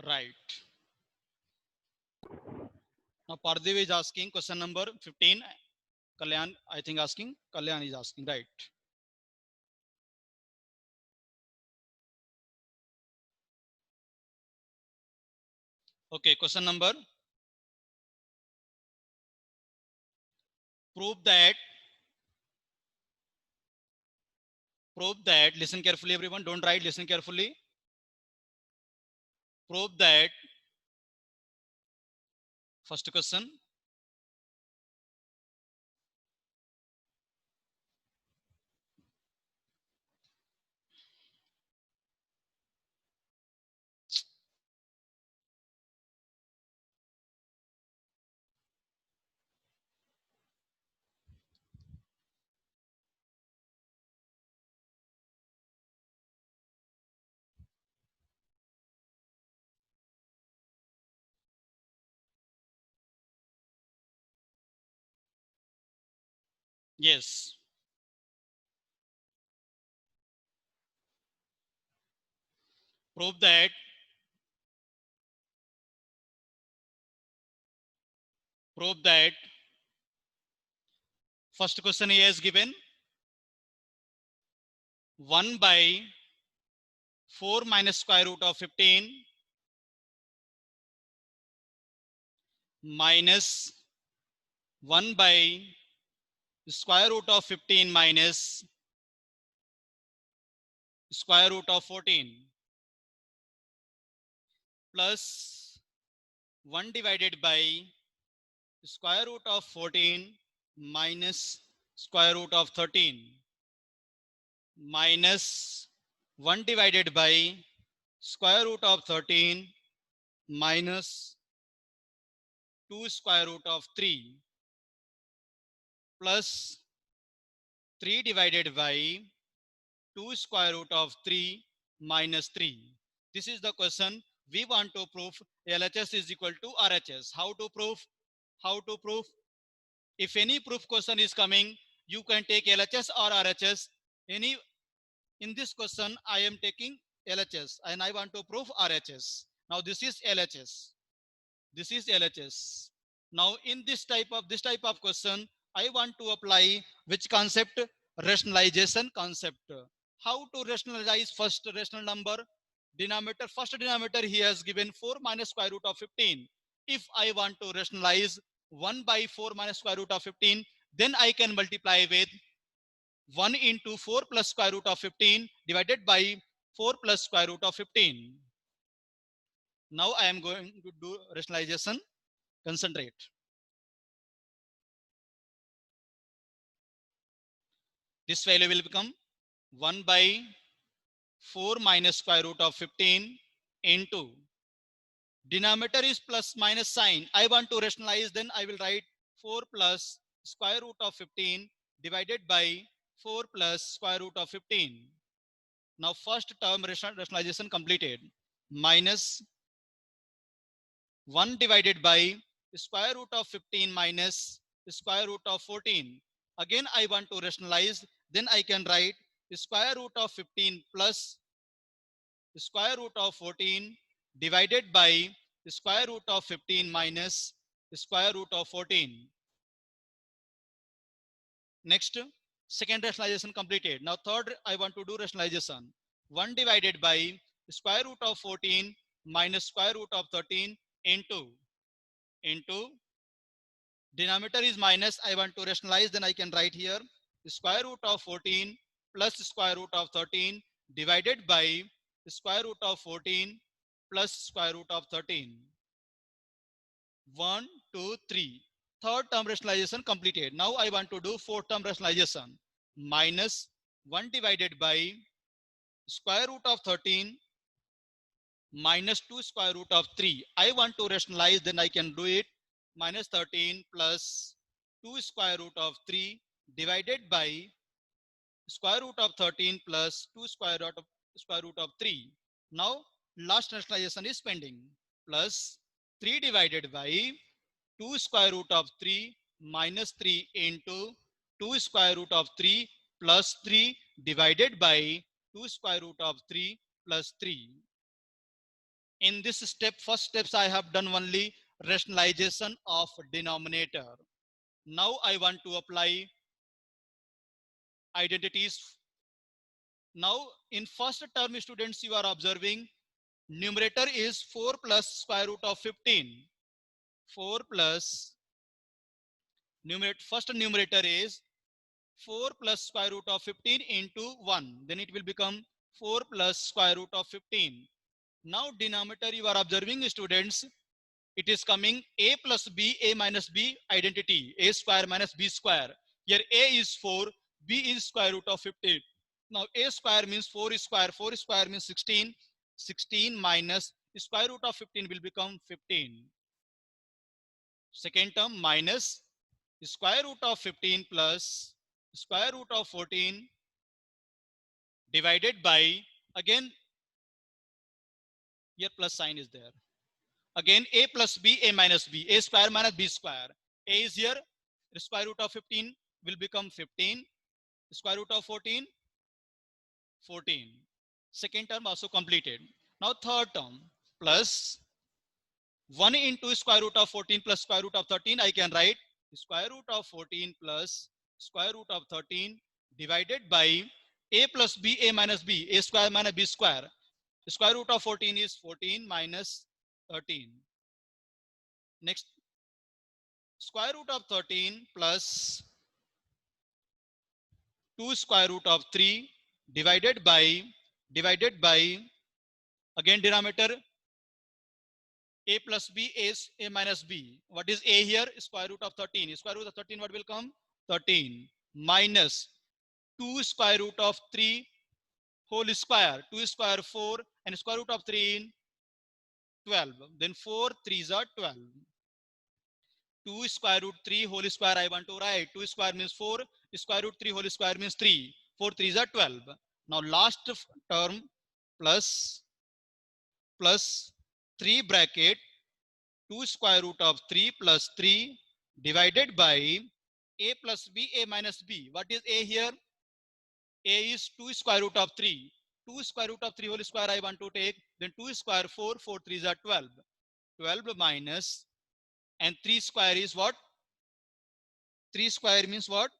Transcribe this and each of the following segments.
Right. Now Pardev is asking question number 15. Kalyan, I think asking. Kalyan is asking, right? Okay, question number. Prove that, listen carefully everyone, don't write, listen carefully. Prove that, first question. Yes. Prove that, first question he has given 1 by 4 minus square root of 15 minus 1 by square root of 15 minus square root of 14 plus 1 divided by square root of 14 minus square root of 13 minus 1 divided by square root of 13 minus 2 square root of 3 plus 3 divided by 2 square root of 3 minus 3. This is the question we want to prove LHS is equal to RHS. How to prove? How to prove? If any proof question is coming, you can take LHS or RHS. Any in this question, I am taking LHS and I want to prove RHS. Now this is LHS. This is LHS. Now in this type of question, I want to apply which concept? Rationalization concept. How to rationalize first rational number? Denominator, first denominator he has given 4 minus square root of 15. If I want to rationalize 1 by 4 minus square root of 15, then I can multiply with 1 into 4 plus square root of 15 divided by 4 plus square root of 15. Now I am going to do rationalization. Concentrate. This value will become 1 by 4 minus square root of 15 into denominator is plus minus sign. I want to rationalize, then I will write 4 plus square root of 15 divided by 4 plus square root of 15. Now first term rationalization completed. Minus 1 divided by square root of 15 minus square root of 14. Again I want to rationalize, then I can write square root of 15 plus square root of 14 divided by square root of 15 minus square root of 14. Next, second rationalization completed. Now third, I want to do rationalization. 1 divided by square root of 14 minus square root of 13 into denominator is minus. I want to rationalize, then I can write here square root of 14 plus square root of 13 divided by square root of 14 plus square root of 13. 1, 2, 3. Third term rationalization completed. Now I want to do fourth term rationalization. Minus 1 divided by square root of 13 minus 2 square root of 3. I want to rationalize, then I can do it. Minus 13 plus 2 square root of 3 divided by square root of 13 plus 2 square root of 3. Now last rationalization is pending. Plus 3 divided by 2 square root of 3 minus 3 into 2 square root of 3 plus 3 divided by 2 square root of 3 plus 3 In this step, first steps I have done only rationalization of denominator. Now I want to apply identities. Now in first term, students, you are observing numerator is 4 plus square root of 15. 4 plus numerator, first numerator is 4 plus square root of 15 into 1. Then it will become 4 plus square root of 15. Now denominator you are observing, students, it is coming a plus b, a minus b identity, a square minus b square. Here a is 4, b is square root of 15. Now a square means 4 square, 4 square means 16. 16 minus square root of 15 will become 15. Second term minus square root of 15 plus square root of 14 divided by, again here plus sign is there. Again a plus b, a minus b, a square minus b square. A is here, square root of 15 will become 15, square root of 14, 14. Second term also completed. Now third term plus 1 into square root of 14 plus square root of 13, I can write square root of 14 plus square root of 13 divided by a plus b, a minus b, a square minus b square. Square root of 14 is 14 minus 13. Next, square root of 13 plus 2 square root of 3 divided by again denominator a plus b is a minus b. What is a here? Square root of 13. Square root of 13 what will come? 13 minus 2 square root of 3 whole square. 2 square 4 and square root of 3 12. Then 4 3s are 12. 2 square root 3 whole square I want to write. 2 square means 4. Square root 3 whole square means 3. 4 3s are 12. Now last term plus 3 bracket 2 square root of 3 plus 3 divided by a plus b, a minus b. What is a here? A is 2 square root of 3. 2 square root of 3 whole square I want to take. Then 2 square 4. 4 3s are 12. 12 minus and 3 square is what? 3 square means what?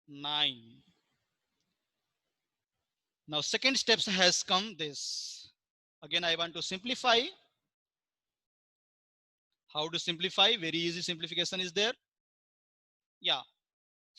9. Now second steps has come this. Again I want to simplify. How to simplify? Very easy simplification is there. Yeah.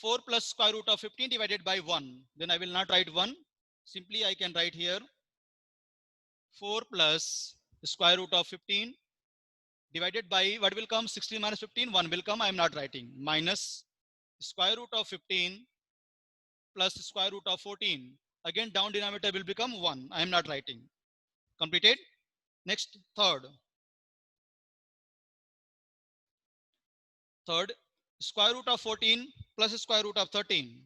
4 plus square root of 15 divided by 1. Then I will not write 1. Simply I can write here 4 plus square root of 15 divided by what will come? 16 minus 15. 1 will come. I am not writing. Minus square root of 15 plus square root of 14. Again down denominator will become 1. I am not writing. Completed. Next, third. Third, square root of 14 plus square root of 13.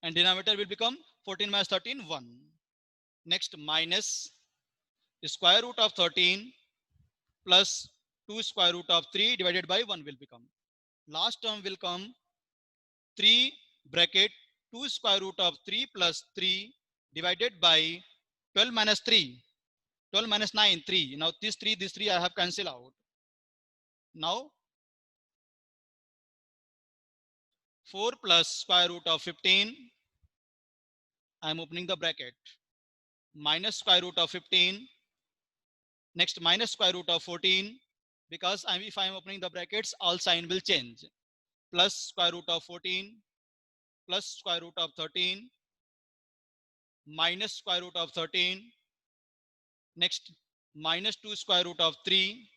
And denominator will become 14 minus 13, 1. Next, minus square root of 13 plus 2 square root of 3 divided by 1 will become. Last term will come 3 bracket 2 square root of 3 plus 3 divided by 12 minus 3. 12 minus 9, 3. Now this 3 I have cancelled out. Now 4 plus square root of 15. I am opening the bracket. Minus square root of 15. Next minus square root of 14. Because if I am opening the brackets, all sign will change. Plus square root of 14 plus square root of 13 minus square root of 13. Next minus 2 square root of 3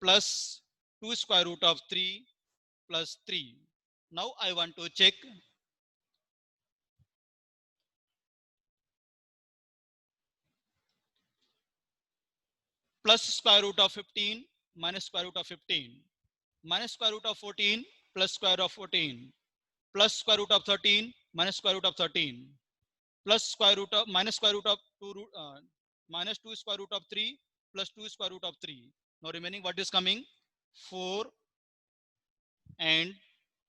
plus 2 square root of 3 plus 3. Now I want to check plus square root of 15 minus square root of 15 minus square root of 14 plus square root of 14 plus square root of 13 minus square root of 13 plus square root of minus square root of 2 root minus 2 square root of 3 plus 2 square root of 3. Now remaining what is coming? 4 and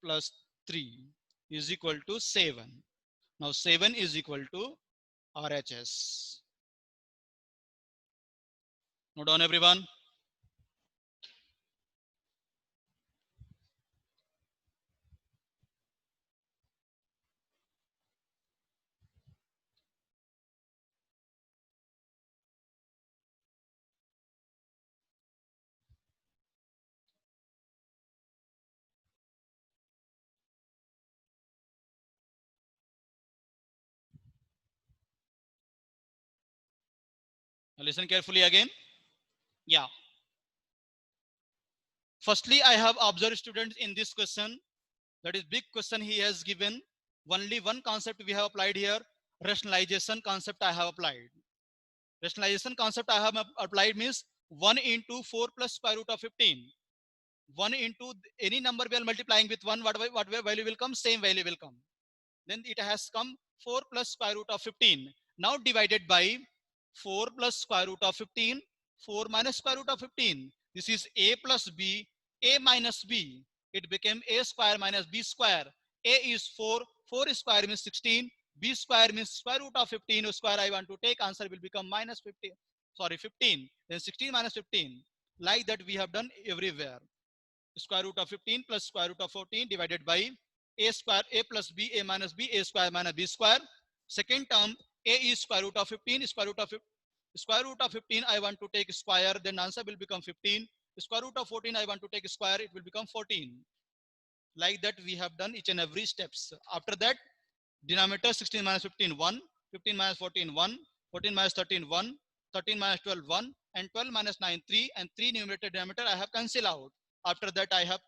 plus 3. is equal to 7. Now 7 is equal to RHS. Note down everyone. Now listen carefully again. Yeah. Firstly, I have observed students in this question. That is big question he has given. Only one concept we have applied here. Rationalization concept I have applied. Rationalization concept I have applied means 1 into 4 plus square root of 15. 1 into any number we are multiplying with 1, what value will come? Same value will come. Then it has come 4 plus square root of 15. Now divided by 4 plus square root of 15, 4 minus square root of 15. This is a plus b, a minus b. It became a square minus b square. A is 4, 4 square means 16, b square means square root of 15 square I want to take, answer will become minus 15. Sorry, 15. Then 16 minus 15. Like that we have done everywhere. Square root of 15 plus square root of 14 divided by a square, a plus b, a minus b, a square minus b square. Second term, a is square root of 15, square root of 15 I want to take square, then answer will become 15. Square root of 14 I want to take square, it will become 14. Like that we have done each and every steps. After that, denominator 16 minus 15 1, 15 minus 14 1, 14 minus 13 1, 13 minus 12 1, and 12 minus 9 3, and 3 numerator denominator I have cancelled out. After that I have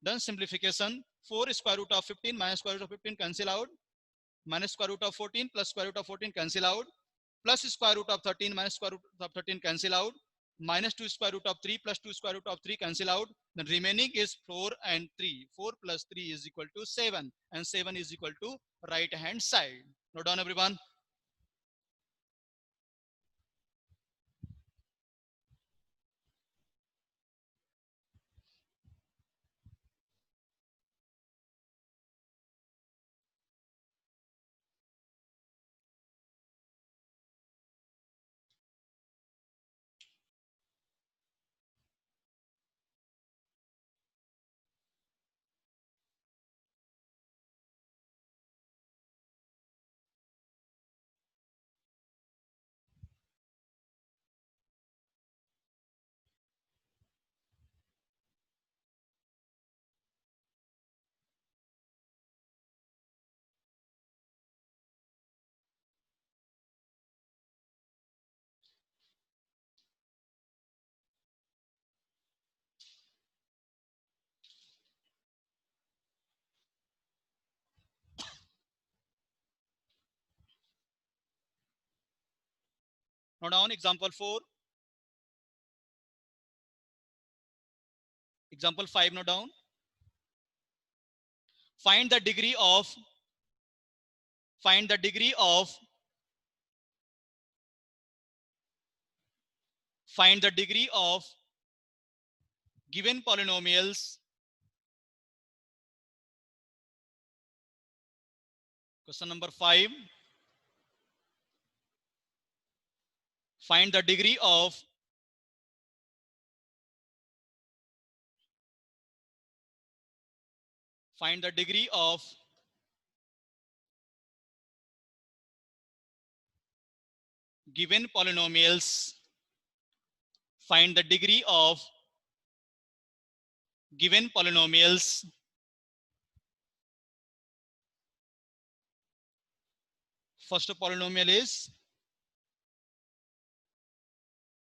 done simplification. 4 square root of 15 minus square root of 15 cancel out, minus square root of 14 plus square root of 14 cancel out, plus square root of 13 minus square root of 13 cancel out, minus 2 square root of 3 plus 2 square root of 3 cancel out. The remaining is 4 and 3. 4 plus 3 is equal to 7, and 7 is equal to right hand side. Note down everyone. Note down example 4. Example 5, note down. Find the degree of find the degree of find the degree of given polynomials. Question number 5. Find the degree of given polynomials. Find the degree of given polynomials. First polynomial is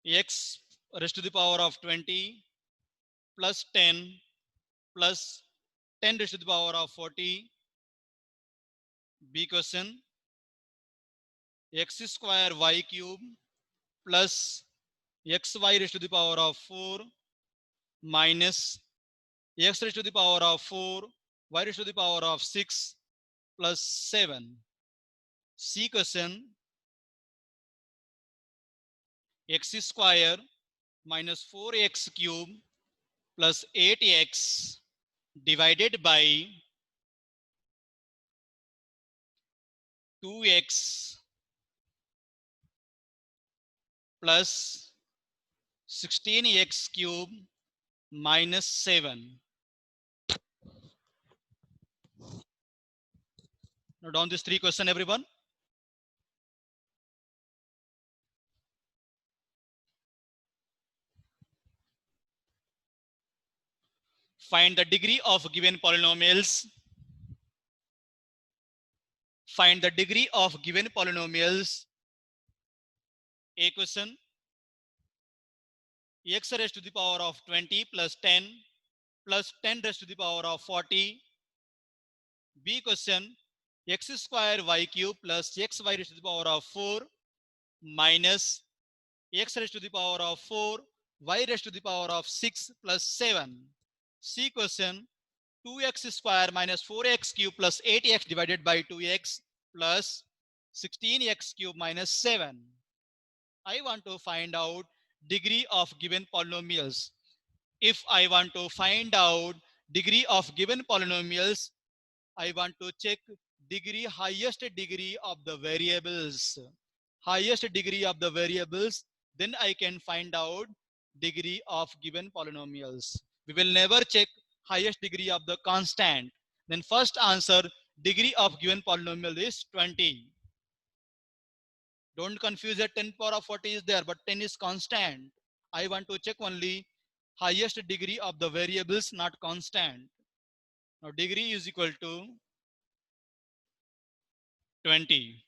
x raised to the power of 20 plus 10 plus 10 raised to the power of 40. B question, x square y cube plus xy raised to the power of 4 minus x raised to the power of 4 y raised to the power of 6 plus 7. C question, x square minus 4x cube plus 8x divided by 2x plus 16x cube minus 7. Note down these three questions, everyone. Find the degree of given polynomials. Find the degree of given polynomials. A question: x raised to the power of 20 plus 10 plus 10 raised to the power of 40. B question: x square y cube plus xy raised to the power of 4 minus x raised to the power of 4 y raised to the power of 6 plus 7. C question: 2x square minus 4x cube plus 8x divided by 2x plus 16x cube minus 7. I want to find out degree of given polynomials. If I want to find out degree of given polynomials, I want to check highest degree of the variables. Highest degree of the variables, then I can find out degree of given polynomials. We will never check highest degree of the constant. Then first answer, degree of given polynomial is 20. Don't confuse that 10 power of 40 is there, but 10 is constant. I want to check only highest degree of the variables, not constant. Now degree is equal to 20.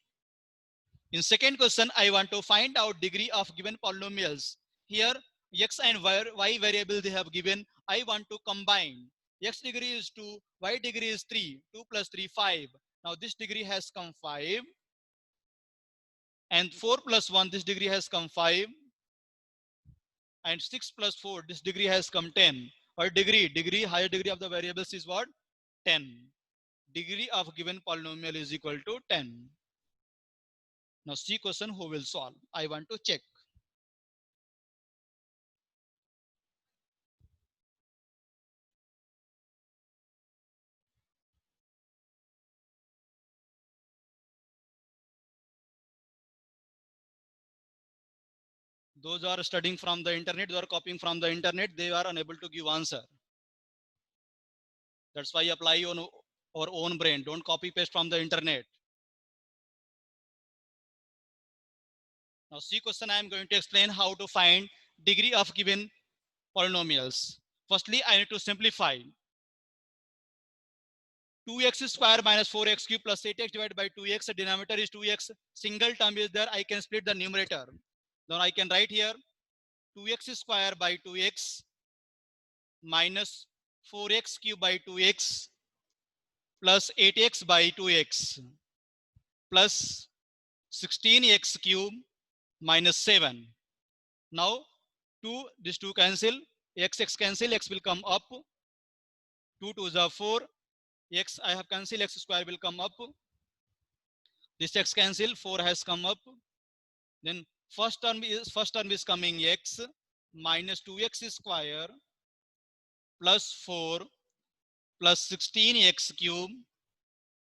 In second question, I want to find out degree of given polynomials. Here, x and y variable they have given. I want to combine. X degree is 2, y degree is 3. 2 plus 3, 5. Now this degree has come 5. And 4 plus 1, this degree has come 5. And 6 plus 4, this degree has come 10. Or higher degree of the variables is what? 10. Degree of given polynomial is equal to 10. Now C question, who will solve? I want to check. Those are studying from the internet, they are copying from the internet, they are unable to give answer. That's why apply on our own brain. Don't copy paste from the internet. Now C question, I am going to explain how to find degree of given polynomials. Firstly, I need to simplify. 2x square minus 4x cube plus 8x divided by 2x. The denominator is 2x. Single term is there. I can split the numerator. Then I can write here 2x square by 2x minus 4x cube by 2x plus 8x by 2x plus 16x cube minus 7. Now these two cancel, x cancel, x will come up, 2 to the 4, x I have cancelled, x square will come up, this x cancel, 4 has come up. Then first term is coming x minus 2x square plus 4 plus 16x cube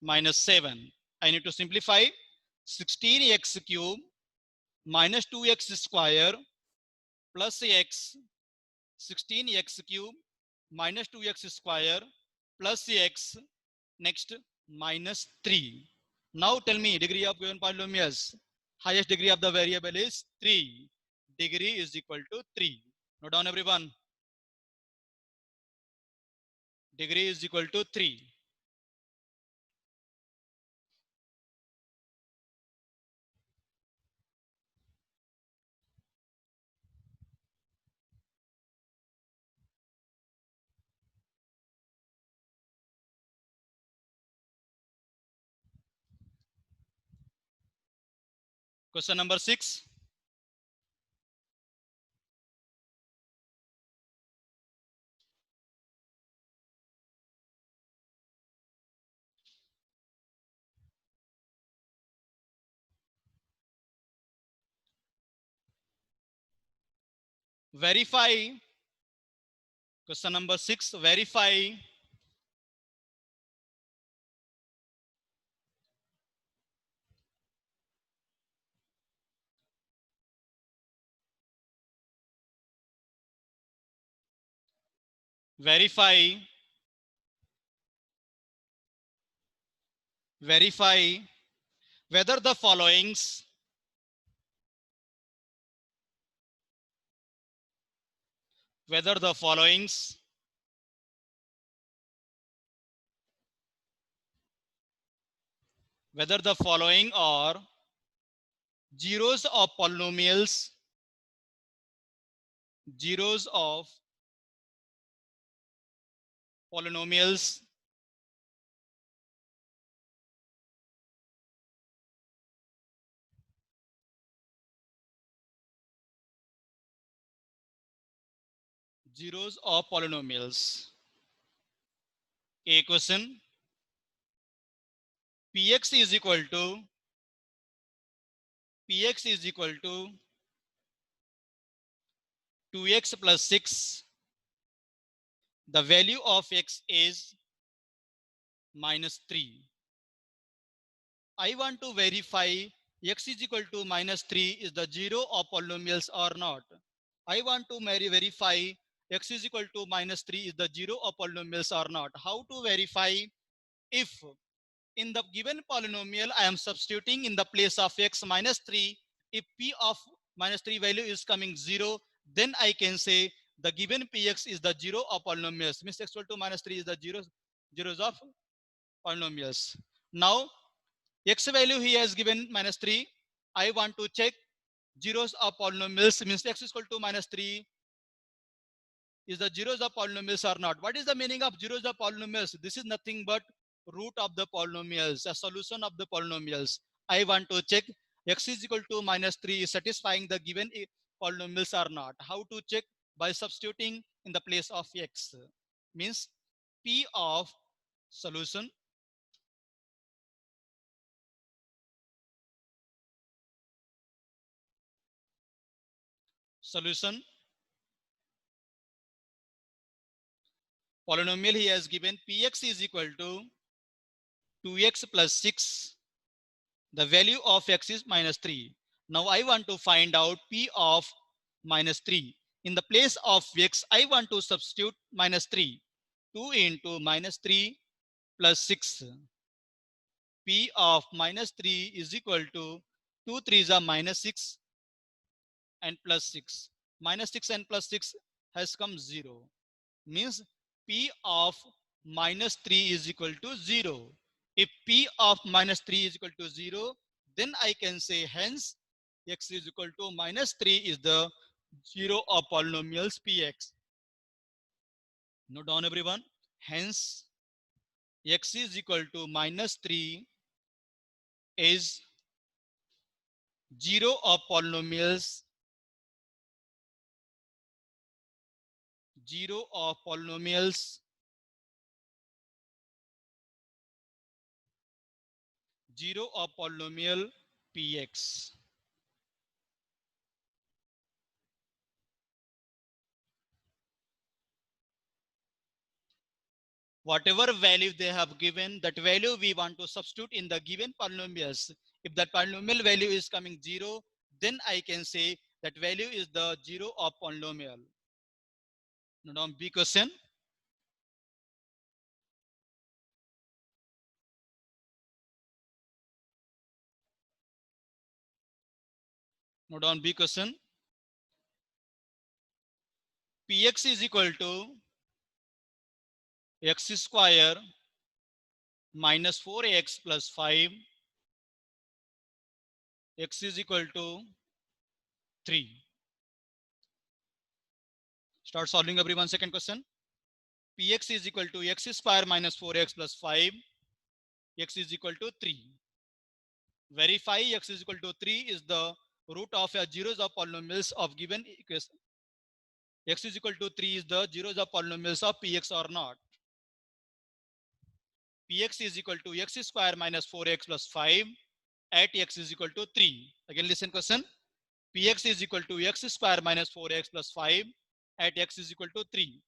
minus 7. I need to simplify. 16x cube minus 2x square plus x, 16x cube minus 2x square plus x, next minus 3. Now tell me degree of given polynomials. Highest degree of the variable is 3. Degree is equal to 3. Note down everyone. Degree is equal to 3. Question number 6. Verify. Question number 6. Verify verify whether the followings whether the followings whether the following are zeros of polynomials zeros of polynomials zeros of polynomials. A question: px is equal to 2x plus 6. The value of x is -3. I want to verify x is equal to -3 is the zero of polynomials or not. I want to verify x is equal to -3 is the zero of polynomials or not. How to verify? If in the given polynomial I am substituting in the place of x -3, if p of -3 value is coming 0, then I can say the given px is the zero of polynomials. Means x equal to -3 is the zeros of polynomials. Now x value he has given -3. I want to check zeros of polynomials. Means x is equal to -3 is the zeros of polynomials or not. What is the meaning of zeros of polynomials? This is nothing but root of the polynomials, a solution of the polynomials. I want to check x is equal to -3 is satisfying the given polynomials or not. How to check? By substituting in the place of x. Means p of solution solution polynomial he has given px is equal to 2x plus 6. The value of x is -3. Now I want to find out p of -3. In the place of x, I want to substitute -3. 2 into -3 plus 6. P of -3 is equal to 2 3s are -6 and plus 6. -6 and plus 6 has come 0. Means P of -3 is equal to 0. If P of -3 is equal to 0, then I can say hence x is equal to -3 is the zero of polynomials Px. Note down everyone. Hence x is equal to -3 is zero of polynomials zero of polynomials zero of polynomial Px. Whatever value they have given, that value we want to substitute in the given polynomials. If that polynomial value is coming 0, then I can say that value is the zero of polynomial. Note down B question. Note down B question. Px is equal to x square minus 4x plus 5. X is equal to 3. Start solving everyone. Second question. Px is equal to x square minus 4x plus 5. X is equal to 3. Verify x is equal to 3 is the root of a zeros of polynomials of given equation. X is equal to 3 is the zeros of polynomials of Px or not. Px is equal to x square minus 4x plus 5 at x is equal to 3. Again listen question. Px is equal to x square minus 4x plus 5 at x is equal to 3.